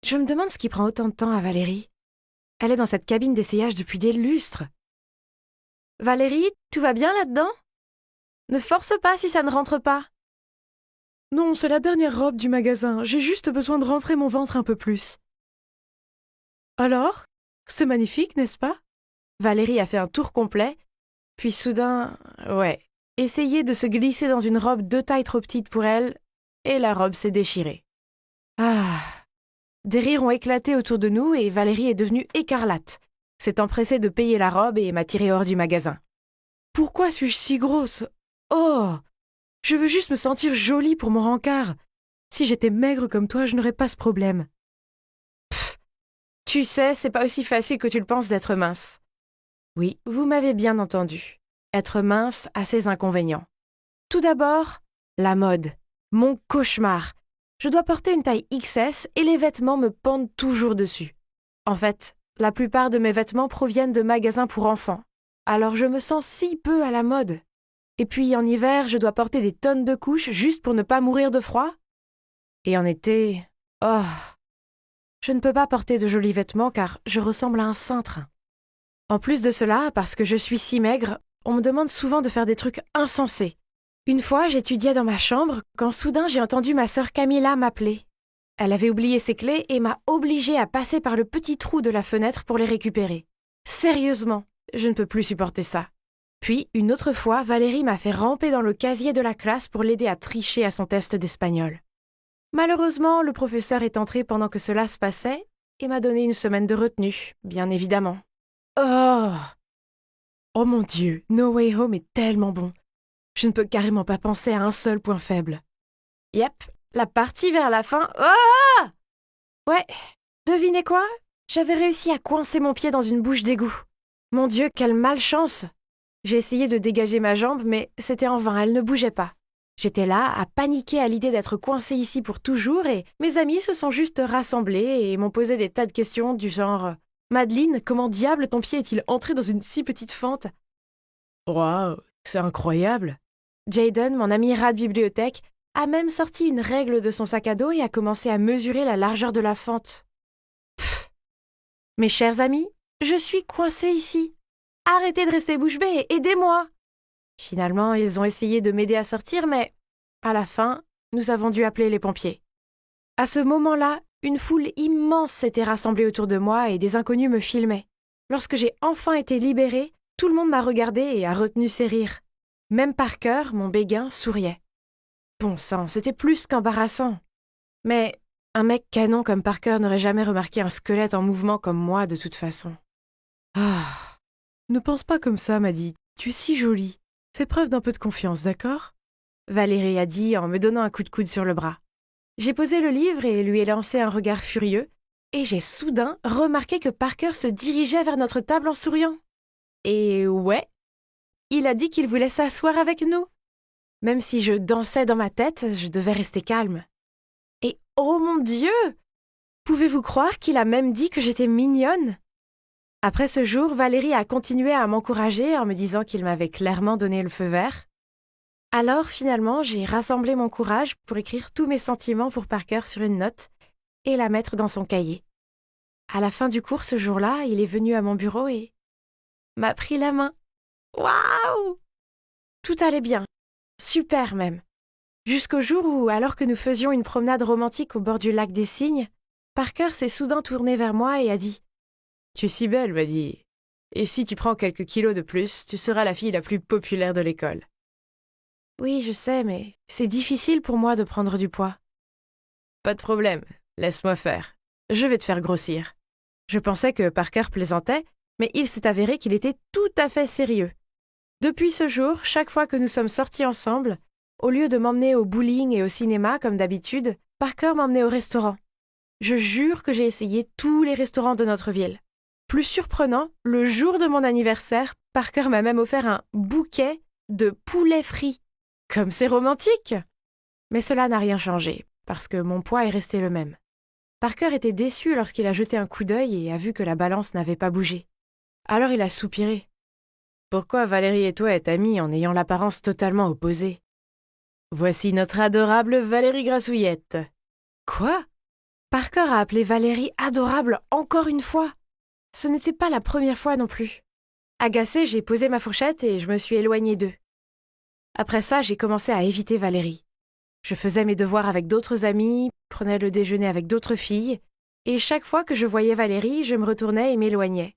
Je me demande ce qui prend autant de temps à Valérie. Elle est dans cette cabine d'essayage depuis des lustres. Valérie, tout va bien là-dedans? Ne force pas si ça ne rentre pas. Non, c'est la dernière robe du magasin. J'ai juste besoin de rentrer mon ventre un peu plus. Alors? C'est magnifique, n'est-ce pas? Valérie a fait un tour complet, puis soudain, essayer de se glisser dans une robe 2 tailles trop petite pour elle, et la robe s'est déchirée. Ah! Des rires ont éclaté autour de nous et Valérie est devenue écarlate, s'est empressée de payer la robe et m'a tirée hors du magasin. Pourquoi suis-je si grosse? Oh! Je veux juste me sentir jolie pour mon rencard. Si j'étais maigre comme toi, je n'aurais pas ce problème. Tu sais, c'est pas aussi facile que tu le penses d'être mince. Oui, vous m'avez bien entendu. Être mince a ses inconvénients. Tout d'abord, la mode. Mon cauchemar. Je dois porter une taille XS et les vêtements me pendent toujours dessus. En fait, la plupart de mes vêtements proviennent de magasins pour enfants. Alors je me sens si peu à la mode. Et puis en hiver, je dois porter des tonnes de couches juste pour ne pas mourir de froid. Et en été, je ne peux pas porter de jolis vêtements car je ressemble à un cintre. En plus de cela, parce que je suis si maigre, on me demande souvent de faire des trucs insensés. Une fois, j'étudiais dans ma chambre quand soudain j'ai entendu ma sœur Camilla m'appeler. Elle avait oublié ses clés et m'a obligée à passer par le petit trou de la fenêtre pour les récupérer. Sérieusement, je ne peux plus supporter ça. Puis, une autre fois, Valérie m'a fait ramper dans le casier de la classe pour l'aider à tricher à son test d'espagnol. Malheureusement, le professeur est entré pendant que cela se passait et m'a donné une semaine de retenue, bien évidemment. Oh mon Dieu, No Way Home est tellement bon. Je ne peux carrément pas penser à un seul point faible. Yep, la partie vers la fin. Ouais, devinez quoi? J'avais réussi à coincer mon pied dans une bouche d'égout. Mon Dieu, quelle malchance! J'ai essayé de dégager ma jambe, mais c'était en vain, elle ne bougeait pas. J'étais là, à paniquer à l'idée d'être coincée ici pour toujours, et mes amis se sont juste rassemblés et m'ont posé des tas de questions du genre « Madeleine, comment diable ton pied est-il entré dans une si petite fente ?» Waouh, c'est incroyable. Jaden, mon ami rat de bibliothèque, a même sorti une règle de son sac à dos et a commencé à mesurer la largeur de la fente. Pfff. Mes chers amis, je suis coincée ici. Arrêtez de rester bouche bée et aidez-moi. Finalement, ils ont essayé de m'aider à sortir, mais à la fin, nous avons dû appeler les pompiers. À ce moment-là, une foule immense s'était rassemblée autour de moi et des inconnus me filmaient. Lorsque j'ai enfin été libérée, tout le monde m'a regardée et a retenu ses rires. Même Parker, mon béguin, souriait. Bon sang, c'était plus qu'embarrassant. Mais un mec canon comme Parker n'aurait jamais remarqué un squelette en mouvement comme moi de toute façon. Ne pense pas comme ça, Maddy. Tu es si jolie. Fais preuve d'un peu de confiance, d'accord? Valérie a dit en me donnant un coup de coude sur le bras. J'ai posé le livre et lui ai lancé un regard furieux, et j'ai soudain remarqué que Parker se dirigeait vers notre table en souriant. Et ouais, il a dit qu'il voulait s'asseoir avec nous. Même si je dansais dans ma tête, je devais rester calme. Et oh mon Dieu! Pouvez-vous croire qu'il a même dit que j'étais mignonne? Après ce jour, Valérie a continué à m'encourager en me disant qu'il m'avait clairement donné le feu vert. Alors, finalement, j'ai rassemblé mon courage pour écrire tous mes sentiments pour Parker sur une note et la mettre dans son cahier. À la fin du cours ce jour-là, il est venu à mon bureau et m'a pris la main. Waouh! Tout allait bien. Super même. Jusqu'au jour où, alors que nous faisions une promenade romantique au bord du lac des Cygnes, Parker s'est soudain tourné vers moi et a dit « Tu es si belle, Maddy. Et si tu prends quelques kilos de plus, tu seras la fille la plus populaire de l'école. » Oui, je sais, mais c'est difficile pour moi de prendre du poids. Pas de problème, laisse-moi faire. Je vais te faire grossir. Je pensais que Parker plaisantait, mais il s'est avéré qu'il était tout à fait sérieux. Depuis ce jour, chaque fois que nous sommes sortis ensemble, au lieu de m'emmener au bowling et au cinéma comme d'habitude, Parker m'emmenait au restaurant. Je jure que j'ai essayé tous les restaurants de notre ville. Plus surprenant, le jour de mon anniversaire, Parker m'a même offert un bouquet de poulet frit. Comme c'est romantique! Mais cela n'a rien changé, parce que mon poids est resté le même. Parker était déçu lorsqu'il a jeté un coup d'œil et a vu que la balance n'avait pas bougé. Alors il a soupiré. Pourquoi Valérie et toi êtes amies en ayant l'apparence totalement opposée? Voici notre adorable Valérie Grassouillette. Quoi? Parker a appelé Valérie adorable encore une fois. Ce n'était pas la première fois non plus. Agacée, j'ai posé ma fourchette et je me suis éloignée d'eux. Après ça, j'ai commencé à éviter Valérie. Je faisais mes devoirs avec d'autres amis, prenais le déjeuner avec d'autres filles, et chaque fois que je voyais Valérie, je me retournais et m'éloignais.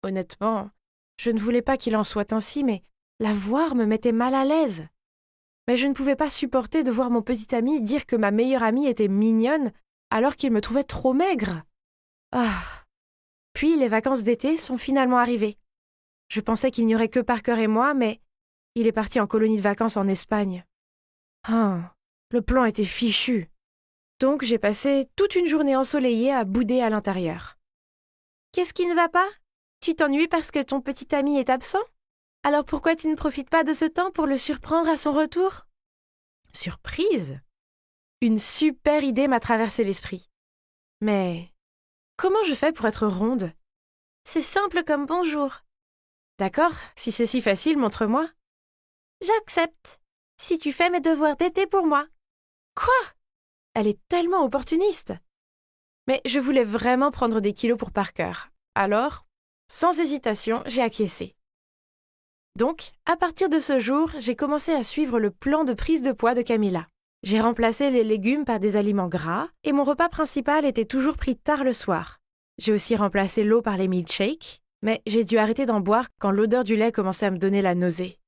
Honnêtement, je ne voulais pas qu'il en soit ainsi, mais la voir me mettait mal à l'aise. Mais je ne pouvais pas supporter de voir mon petit ami dire que ma meilleure amie était mignonne alors qu'il me trouvait trop maigre. Ah. Puis les vacances d'été sont finalement arrivées. Je pensais qu'il n'y aurait que Parker et moi, mais il est parti en colonie de vacances en Espagne. Ah, le plan était fichu. Donc j'ai passé toute une journée ensoleillée à bouder à l'intérieur. Qu'est-ce qui ne va pas? Tu t'ennuies parce que ton petit ami est absent? Alors pourquoi tu ne profites pas de ce temps pour le surprendre à son retour? Surprise? Une super idée m'a traversé l'esprit. Mais comment je fais pour être ronde? C'est simple comme bonjour. D'accord, si c'est si facile, montre-moi. J'accepte, si tu fais mes devoirs d'été pour moi. Quoi? Elle est tellement opportuniste. Mais je voulais vraiment prendre des kilos pour Parker. Alors, sans hésitation, j'ai acquiescé. Donc, à partir de ce jour, j'ai commencé à suivre le plan de prise de poids de Camilla. J'ai remplacé les légumes par des aliments gras et mon repas principal était toujours pris tard le soir. J'ai aussi remplacé l'eau par les milkshakes, mais j'ai dû arrêter d'en boire quand l'odeur du lait commençait à me donner la nausée.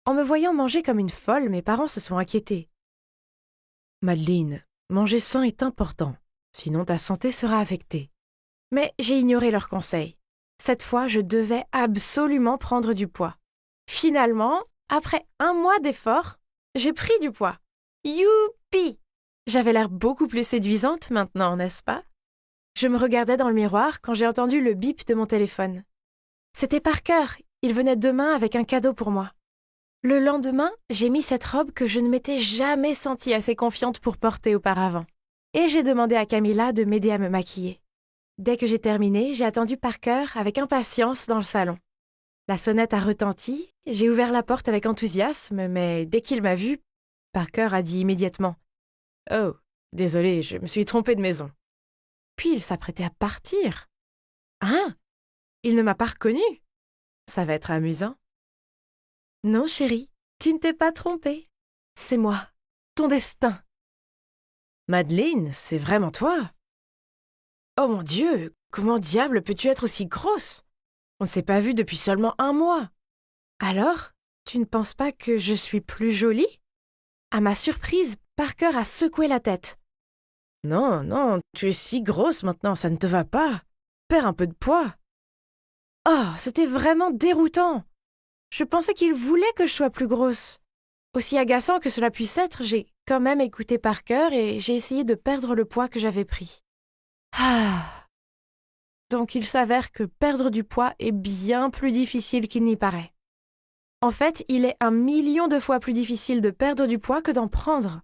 En me voyant manger comme une folle, mes parents se sont inquiétés. Madeleine, manger sain est important, sinon ta santé sera affectée. Mais j'ai ignoré leurs conseils. Cette fois, je devais absolument prendre du poids. Finalement, après 1 mois d'efforts, j'ai pris du poids. Youpi! J'avais l'air beaucoup plus séduisante maintenant, n'est-ce pas? Je me regardais dans le miroir quand j'ai entendu le bip de mon téléphone. C'était Parker, il venait demain avec un cadeau pour moi. Le lendemain, j'ai mis cette robe que je ne m'étais jamais sentie assez confiante pour porter auparavant. Et j'ai demandé à Camilla de m'aider à me maquiller. Dès que j'ai terminé, j'ai attendu Parker avec impatience dans le salon. La sonnette a retenti, j'ai ouvert la porte avec enthousiasme, mais dès qu'il m'a vue, Parker a dit immédiatement « Oh, désolé, je me suis trompé de maison. » Puis il s'apprêtait à partir. « Hein? Il ne m'a pas reconnue? Ça va être amusant. » « Non, chérie, tu ne t'es pas trompée. C'est moi, ton destin. »« Madeleine, c'est vraiment toi? Oh mon Dieu, comment diable peux-tu être aussi grosse? On ne s'est pas vu depuis seulement 1 mois. Alors, tu ne penses pas que je suis plus jolie? » À ma surprise, Parker a secoué la tête. « Non, non, tu es si grosse maintenant, ça ne te va pas. Perds un peu de poids. » Oh, c'était vraiment déroutant. Je pensais qu'il voulait que je sois plus grosse. Aussi agaçant que cela puisse être, j'ai quand même écouté Parker et j'ai essayé de perdre le poids que j'avais pris. Ah. Donc il s'avère que perdre du poids est bien plus difficile qu'il n'y paraît. En fait, il est 1 million de fois plus difficile de perdre du poids que d'en prendre.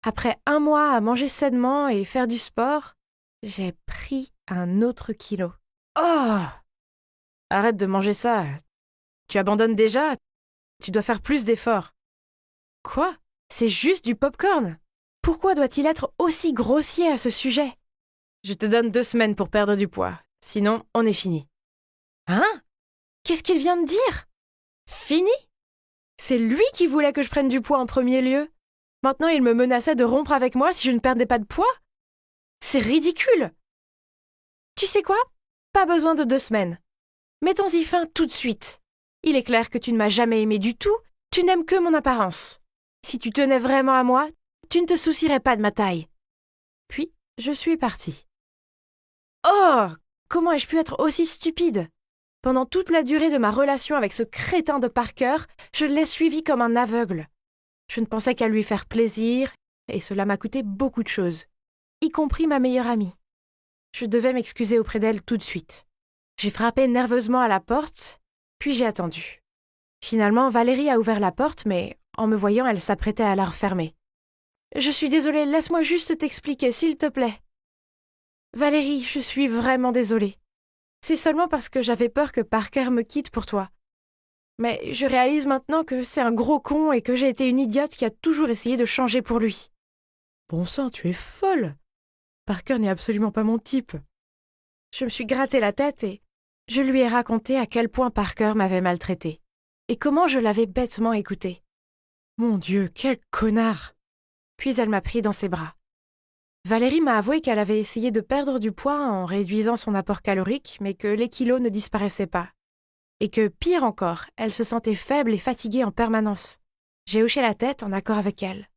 Après 1 mois à manger sainement et faire du sport, j'ai pris un autre kilo. Oh! Arrête de manger ça. Tu abandonnes déjà? Tu dois faire plus d'efforts. Quoi? C'est juste du pop-corn. Pourquoi doit-il être aussi grossier à ce sujet? Je te donne 2 semaines pour perdre du poids. Sinon, on est fini. Hein? Qu'est-ce qu'il vient de dire? Fini? C'est lui qui voulait que je prenne du poids en premier lieu. Maintenant, il me menaçait de rompre avec moi si je ne perdais pas de poids? C'est ridicule. Tu sais quoi? Pas besoin de 2 semaines. Mettons-y fin tout de suite. Il est clair que tu ne m'as jamais aimé du tout, tu n'aimes que mon apparence. Si tu tenais vraiment à moi, tu ne te soucierais pas de ma taille. Puis, je suis partie. Oh! Comment ai-je pu être aussi stupide? Pendant toute la durée de ma relation avec ce crétin de Parker, je l'ai suivi comme un aveugle. Je ne pensais qu'à lui faire plaisir, et cela m'a coûté beaucoup de choses, y compris ma meilleure amie. Je devais m'excuser auprès d'elle tout de suite. J'ai frappé nerveusement à la porte, puis j'ai attendu. Finalement, Valérie a ouvert la porte, mais en me voyant, elle s'apprêtait à la refermer. « Je suis désolée, laisse-moi juste t'expliquer, s'il te plaît. »« Valérie, je suis vraiment désolée. C'est seulement parce que j'avais peur que Parker me quitte pour toi. Mais je réalise maintenant que c'est un gros con et que j'ai été une idiote qui a toujours essayé de changer pour lui. »« Bon sang, tu es folle. Parker n'est absolument pas mon type. Je me suis gratté la tête et je lui ai raconté à quel point Parker m'avait maltraité et comment je l'avais bêtement écouté. Mon Dieu, quel connard! Puis elle m'a pris dans ses bras. Valérie m'a avoué qu'elle avait essayé de perdre du poids en réduisant son apport calorique, mais que les kilos ne disparaissaient pas. Et que, pire encore, elle se sentait faible et fatiguée en permanence. J'ai hoché la tête en accord avec elle.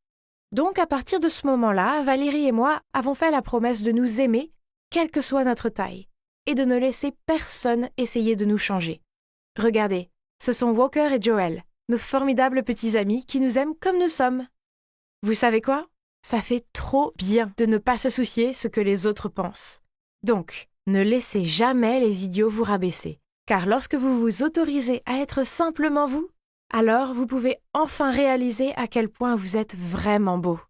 Donc, à partir de ce moment-là, Valérie et moi avons fait la promesse de nous aimer, quelle que soit notre taille, et de ne laisser personne essayer de nous changer. Regardez, ce sont Walker et Joel, nos formidables petits amis qui nous aiment comme nous sommes. Vous savez quoi? Ça fait trop bien de ne pas se soucier ce que les autres pensent. Donc, ne laissez jamais les idiots vous rabaisser, car lorsque vous vous autorisez à être simplement vous, alors vous pouvez enfin réaliser à quel point vous êtes vraiment beau.